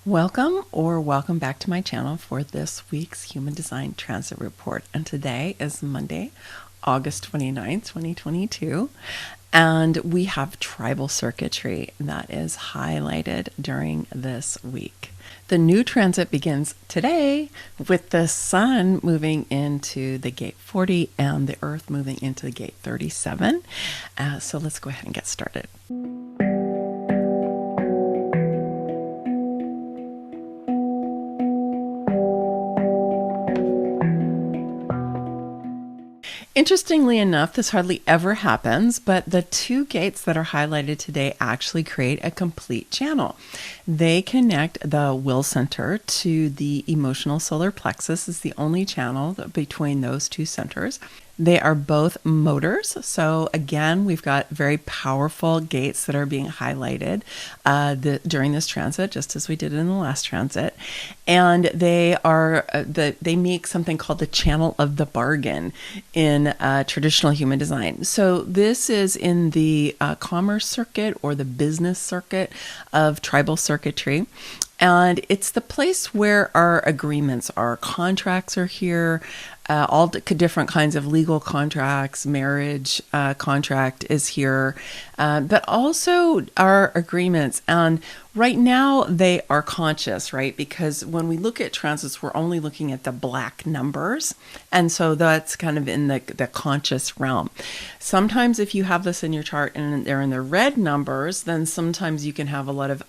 Welcome back to my channel for this week's Human Design Transit Report. And today is Monday, August 29th, 2022. And we have tribal circuitry that is highlighted during this week. The new transit begins today with the sun moving into the gate 40 and the earth moving into the gate 37. So let's go ahead and get started. Interestingly enough, this hardly ever happens, but the two gates that are highlighted today actually create a complete channel. They connect the will center to the emotional solar plexus. Is the only channel between those two centers. They are both motors. So again, we've got very powerful gates that are being highlighted during this transit, just as we did in the last transit. And they are they make something called the channel of the bargain in traditional human design. So this is in the commerce circuit or the business circuit of tribal circuitry. And it's the place where our agreements are. Contracts are here, all different kinds of legal contracts, marriage contract is here, but also our agreements. And right now they are conscious, right? Because when we look at transits, we're only looking at the black numbers. And so that's kind of in the conscious realm. Sometimes if you have this in your chart and they're in the red numbers, then sometimes you can have a lot of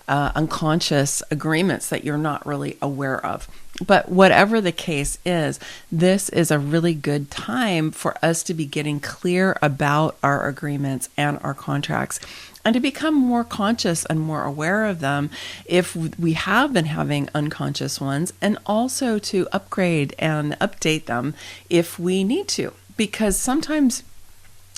unconscious agreements that you're not really aware of. But whatever the case is, this is a really good time for us to be getting clear about our agreements and our contracts and to become more conscious and more aware of them if we have been having unconscious ones, and also to upgrade and update them if we need to. Because sometimes,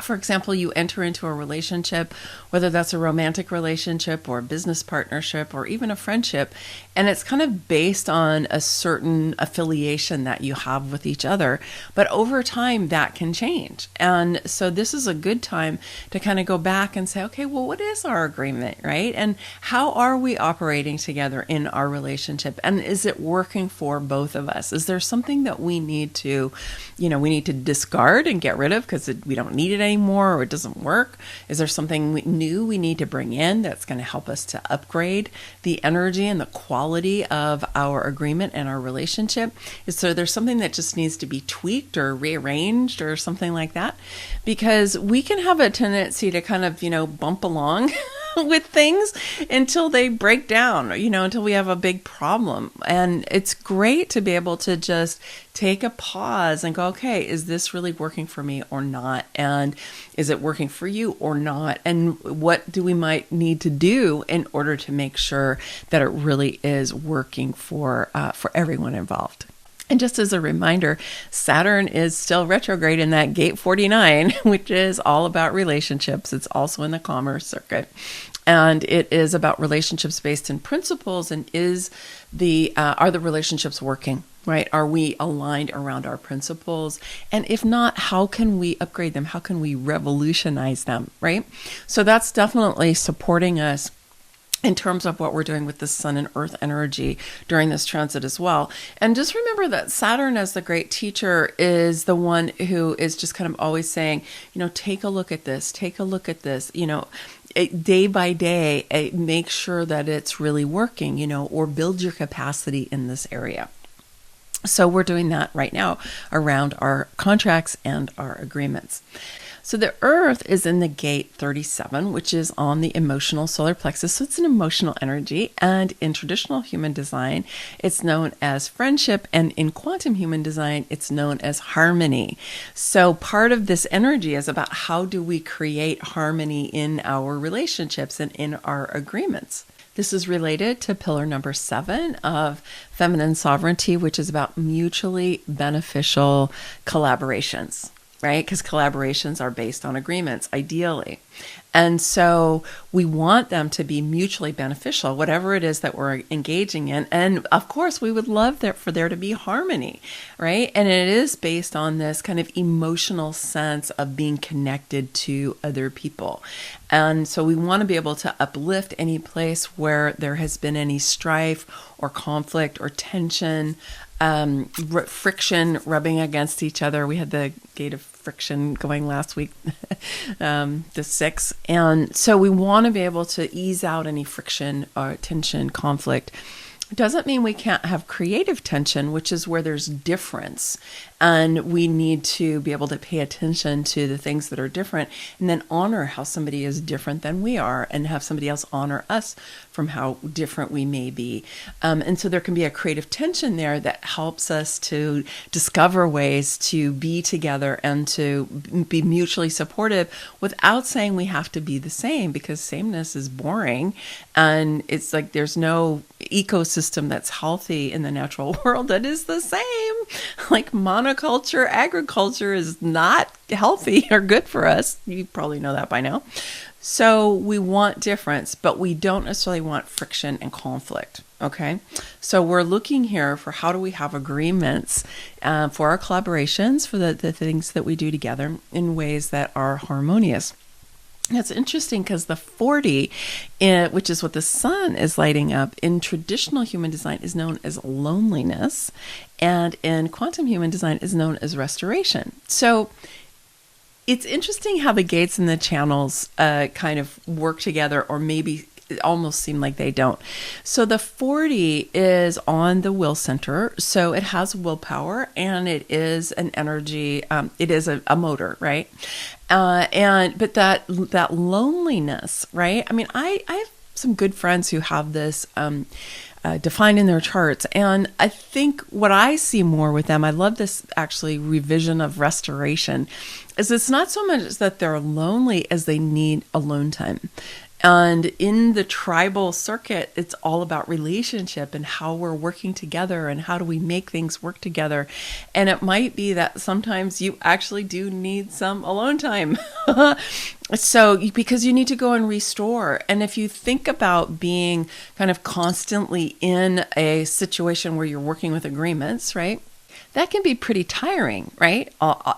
for example, you enter into a relationship, whether that's a romantic relationship or a business partnership or even a friendship, and it's kind of based on a certain affiliation that you have with each other. But over time, that can change. And so this is a good time to kind of go back and say, okay, well, what is our agreement, right? And how are we operating together in our relationship? And is it working for both of us? Is there something that we need to, we need to discard and get rid of because we don't need it anymore or it doesn't work? Is there something new we need to bring in that's going to help us to upgrade the energy and the quality of our agreement and our relationship? So there's something that just needs to be tweaked or rearranged or something like that? Because we can have a tendency to kind of, bump along with things until they break down, until we have a big problem. And it's great to be able to just take a pause and go, okay, is this really working for me or not? And is it working for you or not? And what do we might need to do in order to make sure that it really is working for everyone involved? And just as a reminder, Saturn is still retrograde in that gate 49, which is all about relationships. It's also in the commerce circuit. And it is about relationships based in principles. And are the relationships working, right? Are we aligned around our principles? And if not, how can we upgrade them? How can we revolutionize them, right? So that's definitely supporting us in terms of what we're doing with the sun and earth energy during this transit as well. And just remember that Saturn, as the great teacher, is the one who is just kind of always saying, take a look at this, day by day, make sure that it's really working, or build your capacity in this area. So we're doing that right now around our contracts and our agreements. So the earth is in the gate 37, which is on the emotional solar plexus. So it's an emotional energy. And in traditional human design, it's known as friendship. And in quantum human design, it's known as harmony. So part of this energy is about how do we create harmony in our relationships and in our agreements. This is related to pillar number 7 of feminine sovereignty, which is about mutually beneficial collaborations. Right? Because collaborations are based on agreements, ideally. And so we want them to be mutually beneficial, whatever it is that we're engaging in. And of course, we would love for there to be harmony, right? And it is based on this kind of emotional sense of being connected to other people. And so we want to be able to uplift any place where there has been any strife or conflict or tension, friction, rubbing against each other. We had the gate of friction going last week, the 6. And so we want to be able to ease out any friction or tension, conflict. It doesn't mean we can't have creative tension, which is where there's difference. And we need to be able to pay attention to the things that are different and then honor how somebody is different than we are and have somebody else honor us from how different we may be. And so there can be a creative tension there that helps us to discover ways to be together and to be mutually supportive without saying we have to be the same, because sameness is boring. And it's like there's no ecosystem that's healthy in the natural world that is the same. Like monoculture, agriculture is not healthy or good for us. You probably know that by now. So we want difference, but we don't necessarily want friction and conflict. Okay. So we're looking here for how do we have agreements for our collaborations, for the things that we do together in ways that are harmonious. That's interesting because the 40, which is what the sun is lighting up, in traditional human design is known as loneliness, and in quantum human design is known as restoration. So it's interesting how the gates and the channels kind of work together, or maybe it almost seem like they don't. So the 40 is on the will center. So it has willpower and it is an energy. It is a motor, right? But that loneliness, right? I mean, I have some good friends who have this defined in their charts. And I think what I see more with them, I love this actually revision of restoration, is it's not so much that they're lonely as they need alone time. And in the tribal circuit, it's all about relationship and how we're working together and how do we make things work together. And it might be that sometimes you actually do need some alone time. So because you need to go and restore. And if you think about being kind of constantly in a situation where you're working with agreements, right? That can be pretty tiring, right?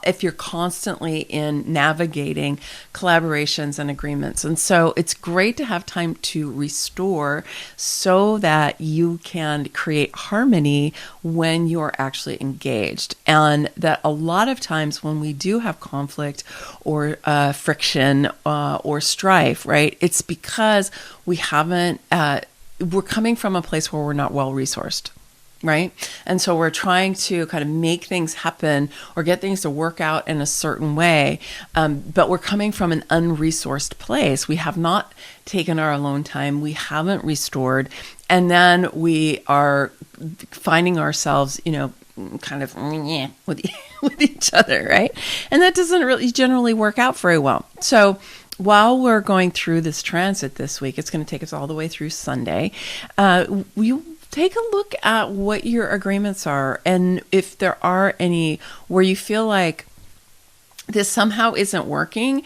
If you're constantly in navigating collaborations and agreements. And so it's great to have time to restore so that you can create harmony when you're actually engaged. And that a lot of times when we do have conflict or friction or strife, right? It's because we haven't, we're coming from a place where we're not well resourced. Right? And so we're trying to kind of make things happen or get things to work out in a certain way. But we're coming from an unresourced place. We have not taken our alone time. We haven't restored. And then we are finding ourselves, kind of with each other, right? And that doesn't really generally work out very well. So while we're going through this transit this week, it's going to take us all the way through Sunday. We take a look at what your agreements are, and if there are any where you feel like this somehow isn't working.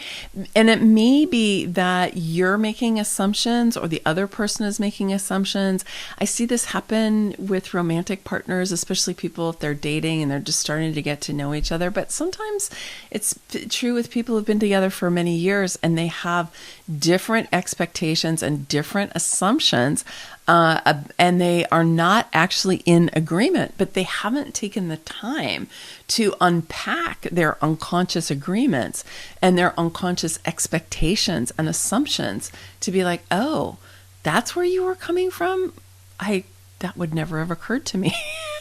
And it may be that you're making assumptions or the other person is making assumptions. I see this happen with romantic partners, especially people if they're dating and they're just starting to get to know each other. But sometimes it's true with people who've been together for many years and they have different expectations and different assumptions. And they are not actually in agreement, but they haven't taken the time to unpack their unconscious agreements and their unconscious expectations and assumptions to be like, oh, that's where you were coming from? That would never have occurred to me.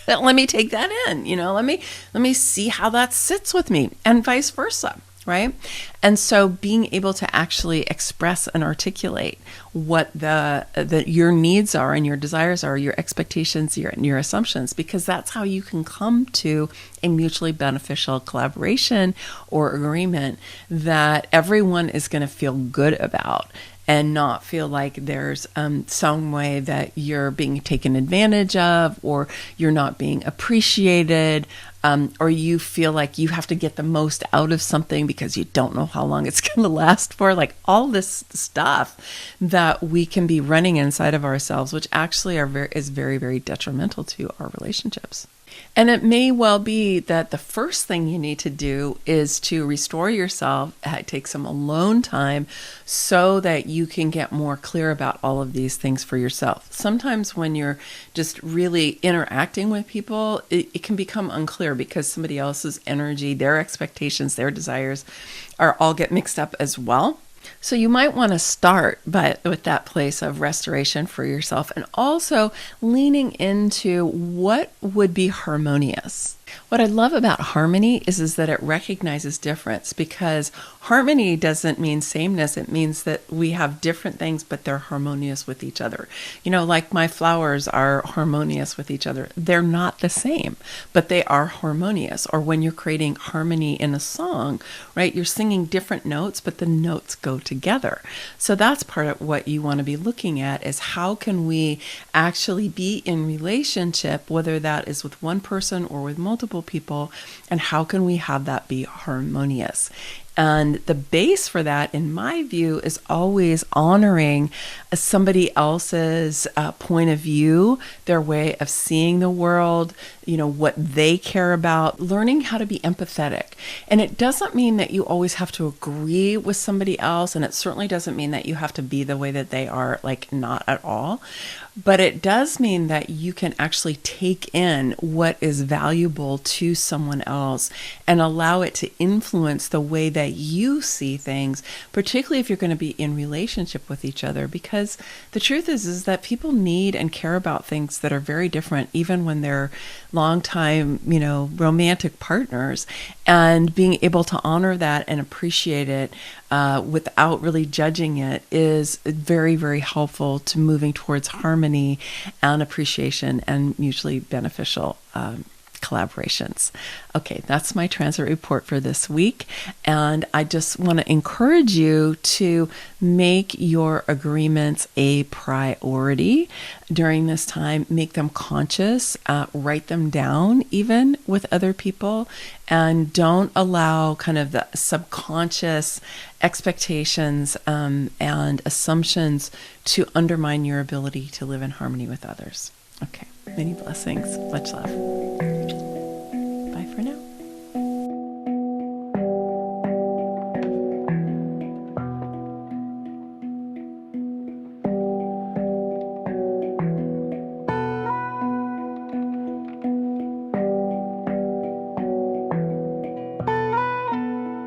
Let me take that in, let me see how that sits with me, and vice versa. Right? And so being able to actually express and articulate what your needs are and your desires are, your expectations, your assumptions, because that's how you can come to a mutually beneficial collaboration or agreement that everyone is going to feel good about. and not feel like there's some way that you're being taken advantage of, or you're not being appreciated, or you feel like you have to get the most out of something because you don't know how long it's going to last for. Like all this stuff that we can be running inside of ourselves, which actually is very, very detrimental to our relationships. And it may well be that the first thing you need to do is to restore yourself, take some alone time so that you can get more clear about all of these things for yourself. Sometimes when you're just really interacting with people, it can become unclear because somebody else's energy, their expectations, their desires are all get mixed up as well. So you might want to start with that place of restoration for yourself, and also leaning into what would be harmonious. What I love about harmony is that it recognizes difference, because harmony doesn't mean sameness. It means that we have different things, but they're harmonious with each other. Like my flowers are harmonious with each other. They're not the same, but they are harmonious. Or when you're creating harmony in a song, right? You're singing different notes, but the notes go together. So that's part of what you want to be looking at, is how can we actually be in relationship, whether that is with one person or with multiple people, and how can we have that be harmonious? And the base for that, in my view, is always honoring somebody else's point of view, their way of seeing the world, what they care about, learning how to be empathetic. And it doesn't mean that you always have to agree with somebody else, and it certainly doesn't mean that you have to be the way that they are, like not at all. But it does mean that you can actually take in what is valuable to someone else and allow it to influence the way that you see things, particularly if you're going to be in relationship with each other. Because the truth is that people need and care about things that are very different, even when they're longtime, romantic partners. And being able to honor that and appreciate it without really judging it is very, very helpful to moving towards harmony and appreciation and mutually beneficial collaborations. Okay, that's my transit report for this week. And I just want to encourage you to make your agreements a priority during this time. Make them conscious, write them down even with other people, and don't allow kind of the subconscious expectations and assumptions to undermine your ability to live in harmony with others. Okay, many blessings. Much love.